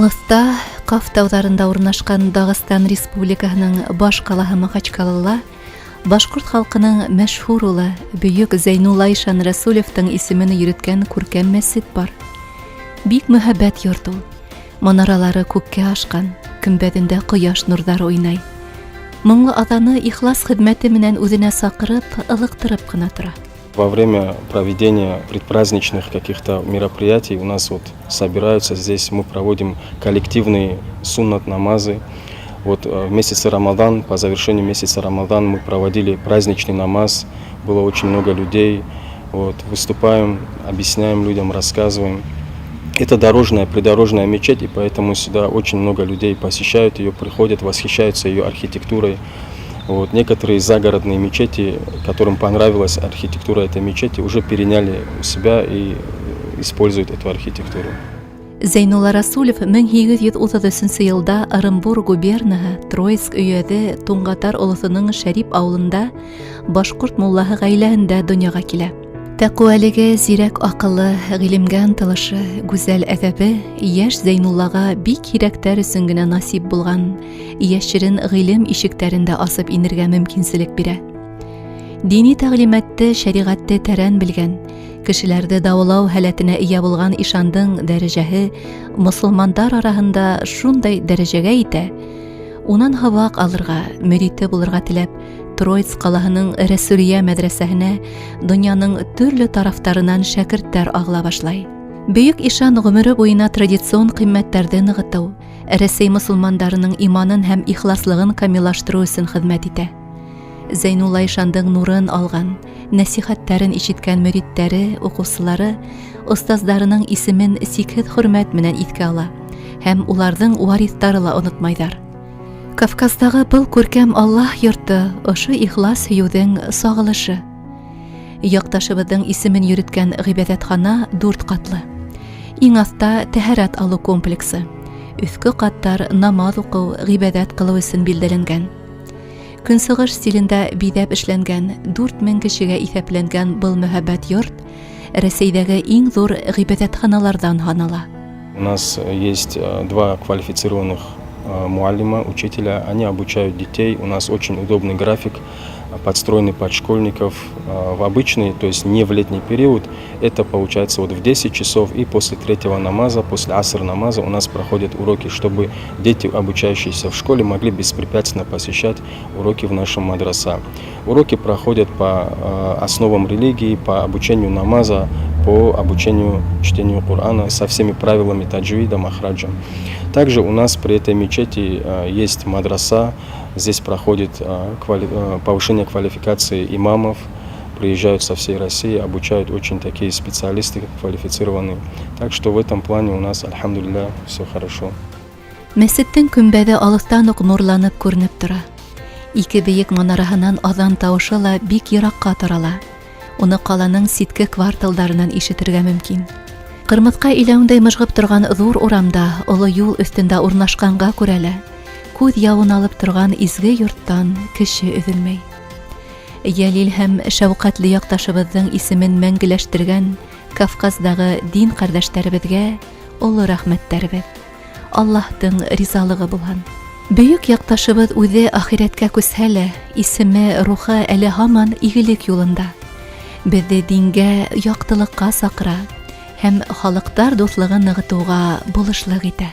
Алыста, Каф тауҙарында урынлашҡан Дағыстан Республикаһының баш ҡалаһы Махачкалала башҡорт халҡының мәшһүр улы бөйөк Зәйнулла Ишан Рәсүлевтең исемен йөрөткән күркәм мәсет бар. Бик мөһабәт йорт ул. Манаралары күккә ашҡан, көмбәҙендә ҡояш нурҙары уйнай. Моңло аҙаны ихлас хеҙмәте менән үҙенә саҡырып, ылыҡтырып ҡына тора. Во время проведения предпраздничных каких-то мероприятий у нас собираются здесь, мы проводим коллективные суннат-намазы. В месяце Рамадан, по завершению месяца Рамадан мы проводили праздничный намаз, было очень много людей, выступаем, объясняем людям, рассказываем. Это придорожная мечеть, и поэтому сюда очень много людей посещают ее, приходят, восхищаются ее архитектурой. Некоторые загородные мечети, которым понравилась архитектура этой мечети, уже переняли у себя и используют эту архитектуру. Зәйнулла Рәсүлев 1833 йылда Ырымбур губернаһы Троицк өйәҙе Туңғатар олоҫоноң Шәрип ауылында башҡорт муллаһы ғаиләһендә донъяға килә. Тәҡүәлеге, зирәк аҡылы, ғилемгә ынтылышы, гүзәл әҙәбе йәш Зәйнуллаға бик һирәктәр өсөн генә насип булған йәшерен ғилем ишектәрендә асып инергә мөмкинселек бирә. Дини тәғлимәтте, шәриғәтте тәрән белгән, кешеләрҙе дауалау һәләтенә ия булған Ишандың дәрәжәһе мосолмандар араһында шундай дәрәжәгә итә, унан һабаҡ алырға, мөрите булырға теләп, Троицк ҡалаһының Рәсүлиә мәҙрәсәһенә донъяның төрлө тарафтарынан шәкерттәр ағыла башлай. Бөйөк Ишан ғүмере буйына традицион ҡиммәттәрҙе нығытыу, Рәсәй мосолмандарының иманын һәм ихласлығын камиллаштырыу өсөн хеҙмәт итә. Зәйнулла Ишандың нурын алған, нәсихәттәрен ишеткән мөриттәре, уҡыусылары, остаздарының исемен сикһеҙ хөрмәт менән иҫкә ала һәм уларҙың варithтары ла онотмайҙар. Кавказдағы был күркәм Аллаһ йорты ошо ихлас һөйөүҙең сағылышы. Яҡташыбыҙҙың исемен йөрөткән ғибәҙәтхана 4 ҡатлы. Иң аҫта тәһәрәт алыу комплексы. Өҫкө ҡаттар намаҙ уҡыу, ғибәҙәт ҡылыу өсөн билдәләнгән. Көнсығыш стилендә биҙәп эшләнгән 4000 кешегә иҫәпләнгән был мөһабәт йорт Рәсәйҙәге иң ҙур ғибәҙәтханаларҙан һанала. У нас есть 2 квалифицированных муаллима, учителя, они обучают детей. У нас очень удобный график, подстроенный под школьников. В обычный, то есть не в летний период, это получается в 10 часов, и после 3-го намаза, после аср намаза у нас проходят уроки, чтобы дети, обучающиеся в школе, могли беспрепятственно посещать уроки в нашем мадраса. Уроки проходят по основам религии, по обучению намаза, по обучению чтению Корана со всеми правилами таджвида, махраджа. Также у нас при этой мечети есть мадраса, здесь проходит повышение квалификации имамов, приезжают со всей России, обучают очень такие специалисты квалифицированные. Так что в этом плане у нас, альхамдулилля, все хорошо. Мәсеттең көмбәҙе алыҫтан уҡ нурланып күренеп тора. 2 бейек манараһынан аҙан тауышы ла бик йыраҡҡа тарала. Уны ҡаланың ситке кварталдарынан ишетергә мөмкин. Ҡырмыҫҡа иләүендәй мыжғып торған ҙур урамда, оло юл өҫтөндә урынлашҡанға күрә лә, күҙ яуын алып торған изге йорттан кеше өҙөлмәй. Йәлил һәм шәүҡәтле яҡташыбыҙҙың исемен мәңгеләштергән Кавказдағы дин ҡәрҙәштәребеҙгә оло рәхмәттәрбеҙ. Аллаһтың ризалығы булһын. Бөйөк яҡташыбыҙ үҙе ахирәткә күсһә лә, исеме, рухы әле һаман игелек юлында. Беҙҙе дингә, яҡтылыҡҡа саҡыра һәм халыҡтар дуҫлығын нығытыуға булышлыҡ итә.